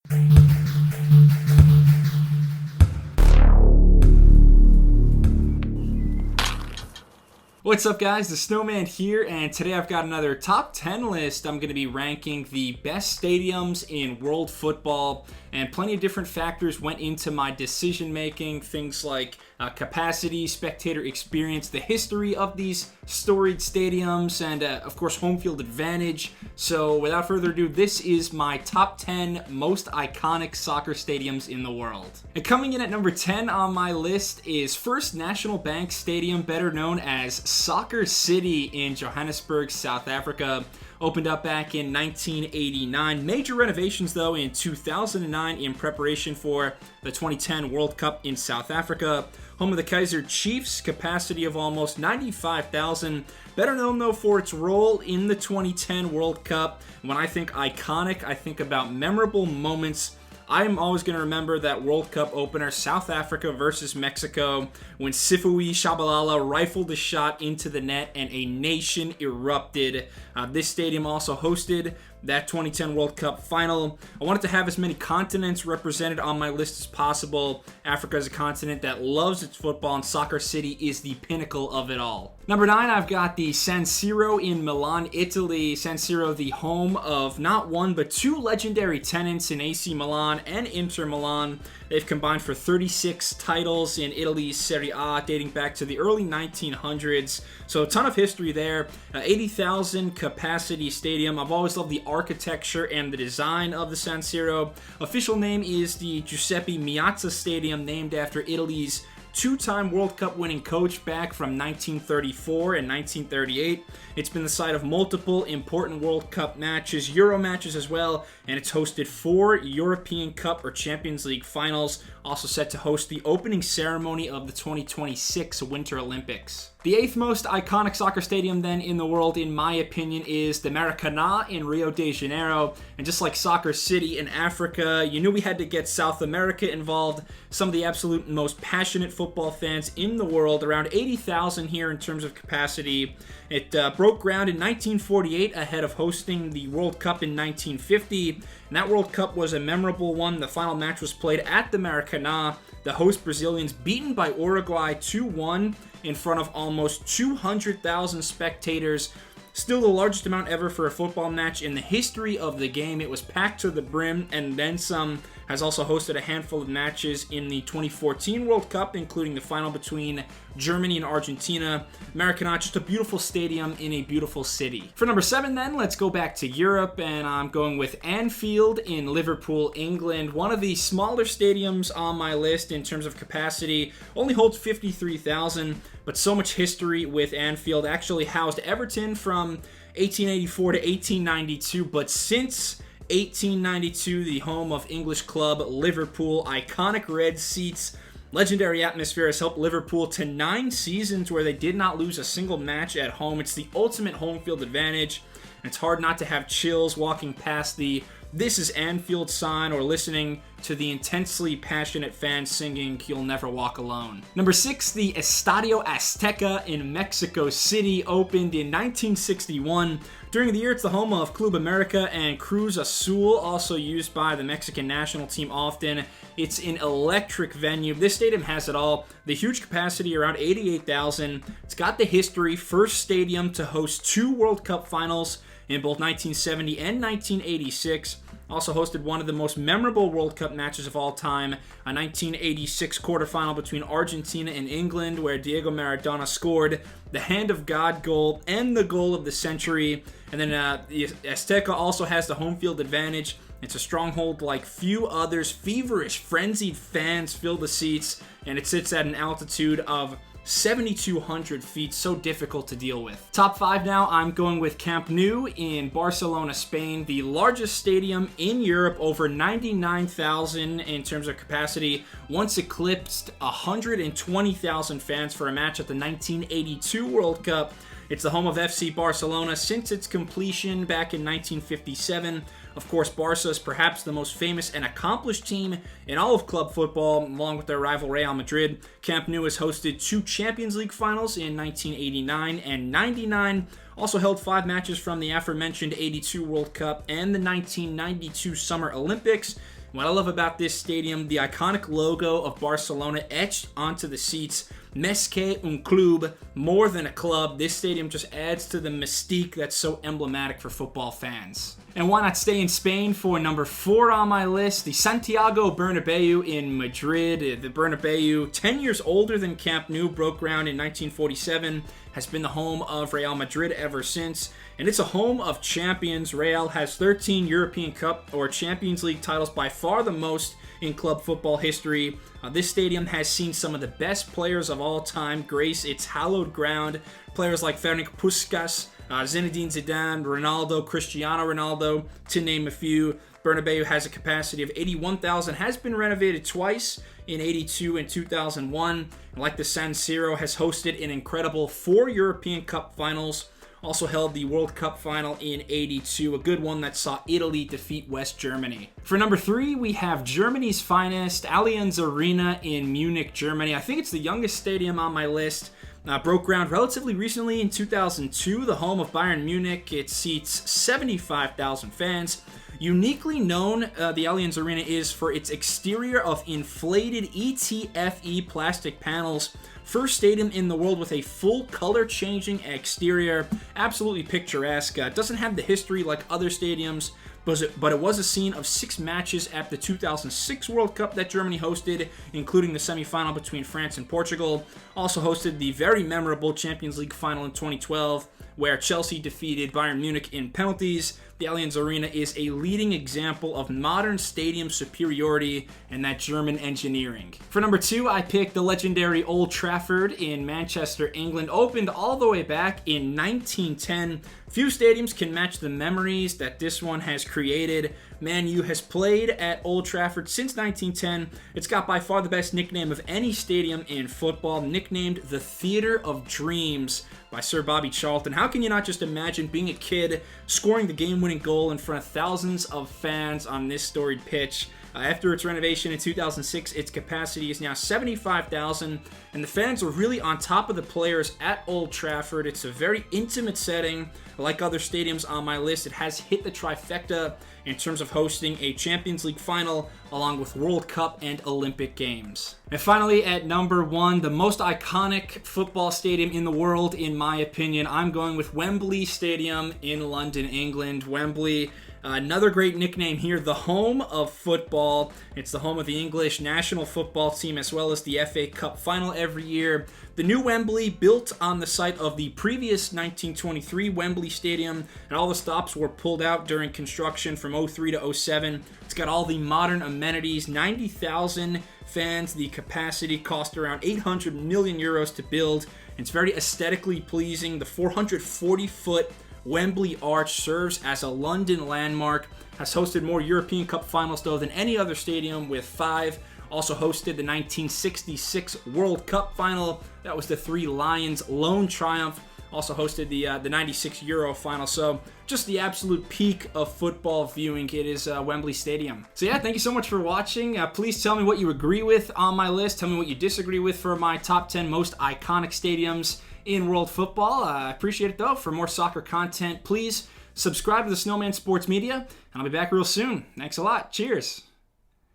What's up, guys? The Snowman here, and today I've got another top 10 list. I'm going to be ranking the best stadiums in world football, and plenty of different factors went into my decision making. Things like capacity, spectator experience, the history of these storied stadiums, and of course home field advantage. So without further ado, this is my top 10 most iconic soccer stadiums in the world. And coming in at number 10 on my list is First National Bank Stadium, better known as Soccer City in Johannesburg, South Africa. Opened up back in 1989. Major renovations, though, in 2009 in preparation for the 2010 World Cup in South Africa. Home of the Kaizer Chiefs, capacity of almost 95,000. Better known, though, for its role in the 2010 World Cup. When I think iconic, I think about memorable moments. I'm always going to remember that World Cup opener, South Africa versus Mexico, when Sifui Shabalala rifled a shot into the net and a nation erupted. This stadium also hosted that 2010 World Cup final. I wanted to have as many continents represented on my list as possible. Africa is a continent that loves its football, and Soccer City is the pinnacle of it all. Number 9, I've got the San Siro in Milan, Italy. San Siro, the home of not one but two legendary tenants in AC Milan and Inter Milan. They've combined for 36 titles in Italy's Serie A, dating back to the early 1900s. So a ton of history there. 80,000 capacity stadium. I've always loved the architecture and the design of the San Siro. Official name is the Giuseppe Meazza Stadium, named after Italy's two-time World Cup winning coach back from 1934 and 1938. It's been the site of multiple important World Cup matches, Euro matches as well, and it's hosted 4 European Cup or Champions League finals, also set to host the opening ceremony of the 2026 Winter Olympics. The 8th most iconic soccer stadium then in the world, in my opinion, is the Maracanã in Rio de Janeiro. And just like Soccer City in Africa, you knew we had to get South America involved. Some of the absolute most passionate football fans in the world, around 80,000 here in terms of capacity. It broke ground in 1948 ahead of hosting the World Cup in 1950. And that World Cup was a memorable one. The final match was played at the Maracanã. The host Brazilians beaten by Uruguay 2-1 in front of almost 200,000 spectators. Still the largest amount ever for a football match in the history of the game. It was packed to the brim and then some. Has also hosted a handful of matches in the 2014 World Cup, including the final between Germany and Argentina. Maracanã, just a beautiful stadium in a beautiful city. For number 7 then, let's go back to Europe, and I'm going with Anfield in Liverpool, England. One of the smaller stadiums on my list in terms of capacity. Only holds 53,000, but so much history with Anfield. Actually housed Everton from 1884 to 1892, but since 1892, the home of English club Liverpool. Iconic red seats, legendary atmosphere has helped Liverpool to 9 seasons where they did not lose a single match at home. It's the ultimate home field advantage. It's hard not to have chills walking past the "This is Anfield" sign or listening to the intensely passionate fans singing "You'll Never Walk Alone." Number 6, the Estadio Azteca in Mexico City, opened in 1961. During the year, it's the home of Club America and Cruz Azul, also used by the Mexican national team often. It's an electric venue. This stadium has it all. The huge capacity, around 88,000. It's got the history. First stadium to host 2 World Cup finals in both 1970 and 1986. Also hosted one of the most memorable World Cup matches of all time, a 1986 quarterfinal between Argentina and England, where Diego Maradona scored the Hand of God goal and the goal of the century. And then the Azteca also has the home field advantage. It's a stronghold like few others. Feverish, frenzied fans fill the seats, and it sits at an altitude of 7,200 feet, so difficult to deal with. Top 5 now, I'm going with Camp Nou in Barcelona, Spain, the largest stadium in Europe, over 99,000 in terms of capacity, once eclipsed 120,000 fans for a match at the 1982 World Cup. It's the home of FC Barcelona since its completion back in 1957. Of course, Barca is perhaps the most famous and accomplished team in all of club football, along with their rival Real Madrid. Camp Nou has hosted 2 Champions League finals in 1989 and 99. Also held 5 matches from the aforementioned 82 World Cup and the 1992 Summer Olympics. What I love about this stadium, the iconic logo of Barcelona etched onto the seats. Més que un club, more than a club. This stadium just adds to the mystique that's so emblematic for football fans. And why not stay in Spain for number 4 on my list? The Santiago Bernabéu in Madrid. The Bernabéu, 10 years older than Camp Nou, broke ground in 1947, has been the home of Real Madrid ever since. And it's a home of champions. Real has 13 European Cup or Champions League titles, by far the most in club football history. This stadium has seen some of the best players of all time grace its hallowed ground. Players like Ferenc Puskas, Zinedine Zidane, Ronaldo, Cristiano Ronaldo, to name a few. Bernabeu has a capacity of 81,000, has been renovated twice in 82 and 2001. And like the San Siro, has hosted an incredible 4 European Cup finals. Also held the World Cup final in 82, a good one that saw Italy defeat West Germany. For number 3, we have Germany's finest, Allianz Arena in Munich, Germany. I think it's the youngest stadium on my list. Broke ground relatively recently in 2002, the home of Bayern Munich. It seats 75,000 fans. Uniquely known, the Allianz Arena is for its exterior of inflated ETFE plastic panels. First stadium in the world with a full color-changing exterior. Absolutely picturesque. Doesn't have the history like other stadiums, but it was a scene of 6 matches at the 2006 World Cup that Germany hosted, including the semifinal between France and Portugal. Also hosted the very memorable Champions League final in 2012, where Chelsea defeated Bayern Munich in penalties. The Allianz Arena is a leading example of modern stadium superiority and that German engineering. For number 2, I picked the legendary Old Trafford in Manchester, England. Opened all the way back in 1910. Few stadiums can match the memories that this one has created. Man U has played at Old Trafford since 1910. It's got by far the best nickname of any stadium in football, nicknamed the Theater of Dreams by Sir Bobby Charlton. How can you not just imagine being a kid, scoring the game-winning goal in front of thousands of fans on this storied pitch? After its renovation in 2006, its capacity is now 75,000, and the fans are really on top of the players at Old Trafford. It's a very intimate setting. Like other stadiums on my list, it has hit the trifecta in terms of hosting a Champions League final, along with World Cup and Olympic Games. And finally, at number 1, the most iconic football stadium in the world, in my opinion, I'm going with Wembley Stadium in London, England. Wembley, another great nickname here, the home of football. It's the home of the English national football team, as well as the FA Cup final every year. The new Wembley, built on the site of the previous 1923 Wembley Stadium, and all the stops were pulled out during construction from 03 to 07. It's got all the modern amenities, 90,000 fans. The capacity cost around 800 million euros to build. It's very aesthetically pleasing. The 440-foot Wembley Arch serves as a London landmark. Has hosted more European Cup finals, though, than any other stadium, with 5. Also hosted the 1966 World Cup final. That was the Three Lions' lone triumph. Also hosted the 96 Euro final. So just the absolute peak of football viewing. It is Wembley Stadium. So yeah, thank you so much for watching. Please tell me what you agree with on my list. Tell me what you disagree with for my top 10 most iconic stadiums in world football. I appreciate it, though. For more soccer content, please subscribe to the Snowman Sports Media, and I'll be back real soon. Thanks a lot. Cheers.